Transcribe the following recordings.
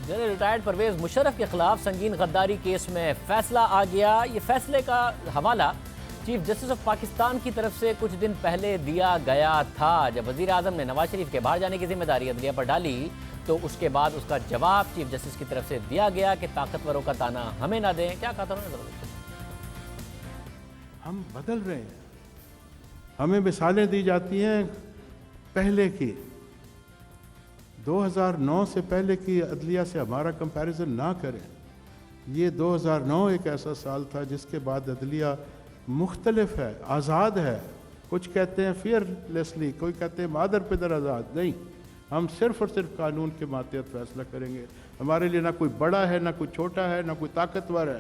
General retired Pervez Musharraf کے خلاف سنگین غداری کیس میں فیصلہ آ گیا۔ یہ فیصلے کا حوالہ چیف جسٹس آف پاکستان کی طرف سے کچھ دن پہلے دیا گیا تھا، جب وزیر اعظم نے نواز شریف کے باہر جانے کی ذمہ داری عدلیہ پر ڈالی تو اس کے بعد اس کا جواب چیف جسٹس کی طرف سے دیا گیا کہ طاقتوروں کا تانا ہمیں نہ دیں۔ کیا کہا تھا انہوں نے؟ ہم بدل رہے ہیں، ہمیں مثالیں دی جاتی ہیں پہلے کی، 2009 سے پہلے کی عدلیہ سے ہمارا کمپیریزن نہ کریں۔ یہ 2009 ایک ایسا سال تھا جس کے بعد عدلیہ مختلف ہے، آزاد ہے۔ کچھ کہتے ہیں فیئر لیسلی، کوئی کہتے ہیں مادر پدر آزاد۔ نہیں، ہم صرف اور صرف قانون کے ماتحت فیصلہ کریں گے۔ ہمارے لیے نہ کوئی بڑا ہے، نہ کوئی چھوٹا ہے، نہ کوئی طاقتور ہے۔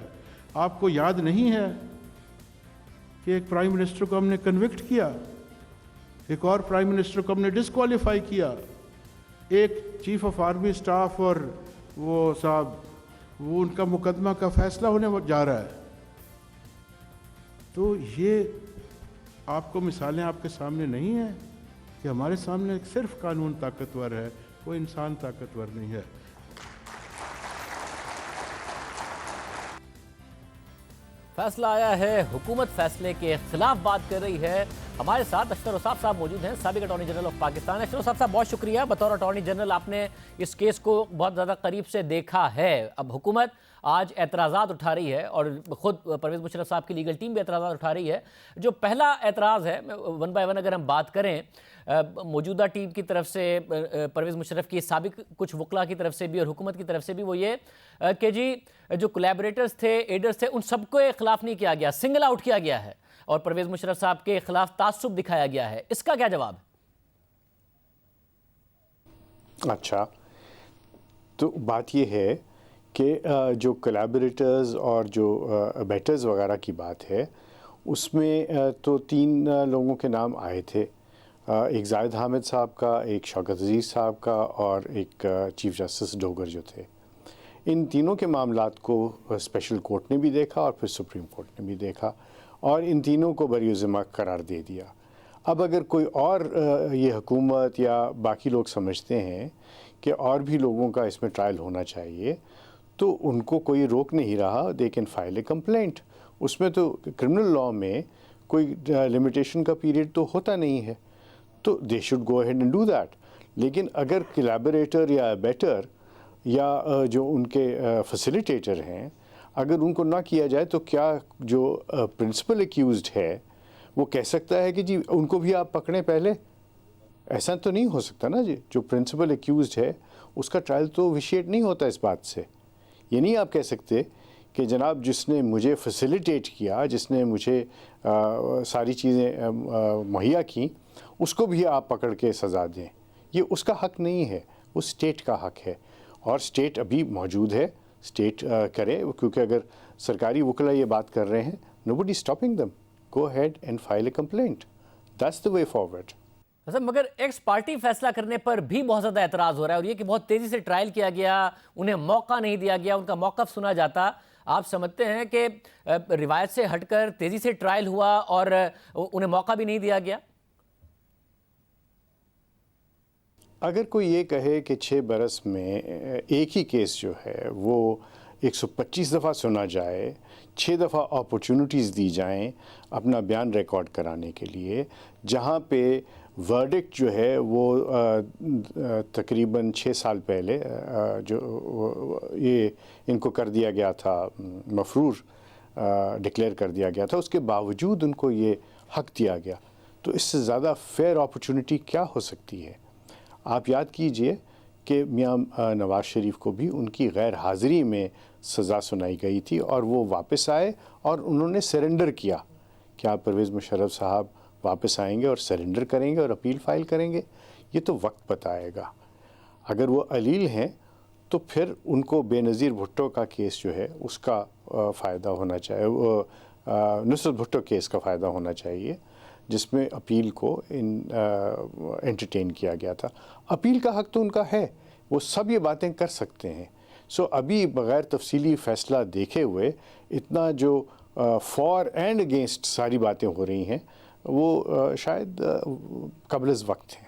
آپ کو یاد نہیں ہے کہ ایک پرائم منسٹر کو ہم نے کنوکٹ کیا، ایک اور پرائم منسٹر کو ہم نے ڈسکوالیفائی کیا، ایک چیف آف آرمی اسٹاف اور وہ صاحب وہ ان کا مقدمہ کا فیصلہ ہونے جا رہا ہے۔ تو یہ آپ کو مثالیں آپ کے سامنے نہیں ہیں کہ ہمارے سامنے صرف قانون طاقتور ہے، کوئی انسان طاقتور نہیں ہے۔ فیصلہ آیا ہے، حکومت فیصلے کے خلاف بات کر رہی ہے۔ ہمارے ساتھ اشرف صاحب صاحب موجود ہیں، سابق اٹارنی جنرل آف پاکستان۔ اشرف صاحب بہت شکریہ، بطور اٹارنی جنرل آپ نے اس کیس کو بہت زیادہ قریب سے دیکھا ہے۔ اب حکومت آج اعتراضات اٹھا رہی ہے اور خود پرویز مشرف صاحب کی لیگل ٹیم بھی اعتراضات اٹھا رہی ہے۔ جو پہلا اعتراض ہے، ون بائی ون اگر ہم بات کریں، موجودہ ٹیم کی طرف سے، پرویز مشرف کی سابق کچھ وکلاء کی طرف سے بھی اور حکومت کی طرف سے بھی، وہ یہ کہ جی جو کولیبریٹرز تھے، ایڈرز تھے، ان سب کو خلاف نہیں کیا گیا، سنگل آؤٹ کیا گیا ہے اور پرویز مشرف صاحب کے خلاف تعصب دکھایا گیا ہے۔ اس کا کیا جواب ہے؟ اچھا، تو بات یہ ہے کہ جو کولیبریٹرز اور جو بیٹرز وغیرہ کی بات ہے، اس میں تو 3 لوگوں کے نام آئے تھے، ایک زاہد حامد صاحب کا، ایک شوکت عزیز صاحب کا اور ایک چیف جسٹس ڈوگر جو تھے۔ ان تینوں کے معاملات کو اسپیشل کورٹ نے بھی دیکھا اور پھر سپریم کورٹ نے بھی دیکھا اور ان تینوں کو بری ذمہ قرار دے دیا۔ اب اگر کوئی اور یہ حکومت یا باقی لوگ سمجھتے ہیں کہ اور بھی لوگوں کا اس میں ٹرائل ہونا چاہیے تو ان کو کوئی روک نہیں رہا، they can file a complaint. اس میں تو کرمنل لاء میں کوئی لمیٹیشن کا پیریڈ تو ہوتا نہیں ہے، تو they should go ahead and do that. لیکن اگر کولیبریٹر یا بیٹر یا جو ان کے فیسیلیٹیٹر ہیں، اگر ان کو نہ کیا جائے تو کیا جو پرنسپل ایکیوزڈ ہے وہ کہہ سکتا ہے کہ جی ان کو بھی آپ پکڑیں پہلے؟ ایسا تو نہیں ہو سکتا نا جی۔ جو پرنسپل ایکیوزڈ ہے اس کا ٹرائل تو ویشیٹ نہیں ہوتا اس بات سے۔ یہ نہیں آپ کہہ سکتے کہ جناب جس نے مجھے فیسیلیٹیٹ کیا، جس نے مجھے ساری چیزیں مہیا کیں، اس کو بھی آپ پکڑ کے سزا دیں۔ یہ اس کا حق نہیں ہے، وہ اسٹیٹ کا حق ہے، اور اسٹیٹ ابھی موجود ہے، اسٹیٹ کرے، کیونکہ اگر سرکاری وکلا یہ بات کر رہے ہیں، nobody is stopping them. Go ahead and file a complaint. That's the way forward. مگر ایکس پارٹی فیصلہ کرنے پر بھی بہت زیادہ اعتراض ہو رہا ہے، اور یہ کہ بہت تیزی سے ٹرائل کیا گیا، انہیں موقع نہیں دیا گیا، ان کا موقف سنا جاتا۔ آپ سمجھتے ہیں کہ روایت سے ہٹ کر تیزی سے ٹرائل ہوا اور انہیں موقع بھی نہیں دیا گیا؟ اگر کوئی یہ کہے کہ 6 برس میں ایک ہی کیس جو ہے وہ 125 دفعہ سنا جائے، 6 دفعہ اپورچونٹیز دی جائیں اپنا بیان ریکارڈ کرانے کے لیے، جہاں پہ ورڈکٹ جو ہے وہ تقریباً 6 سال پہلے جو یہ ان کو کر دیا گیا تھا، مفرور ڈکلیئر کر دیا گیا تھا، اس کے باوجود ان کو یہ حق دیا گیا، تو اس سے زیادہ فیئر اپورچونٹی کیا ہو سکتی ہے؟ آپ یاد کیجئے کہ میاں نواز شریف کو بھی ان کی غیر حاضری میں سزا سنائی گئی تھی اور وہ واپس آئے اور انہوں نے سرنڈر کیا۔ کیا پرویز مشرف صاحب واپس آئیں گے اور سرنڈر کریں گے اور اپیل فائل کریں گے؟ یہ تو وقت بتائے گا۔ اگر وہ علیل ہیں تو پھر ان کو بے نظیر بھٹو کا کیس جو ہے اس کا فائدہ ہونا چاہیے، نصرت بھٹو کیس کا فائدہ ہونا چاہیے، جس میں اپیل کو انٹرٹین کیا گیا تھا۔ اپیل کا حق تو ان کا ہے، وہ سب یہ باتیں کر سکتے ہیں۔ سو ابھی بغیر تفصیلی فیصلہ دیکھے ہوئے اتنا جو فار اینڈ اگینسٹ ساری باتیں ہو رہی ہیں وہ شاید قبل از وقت ہیں۔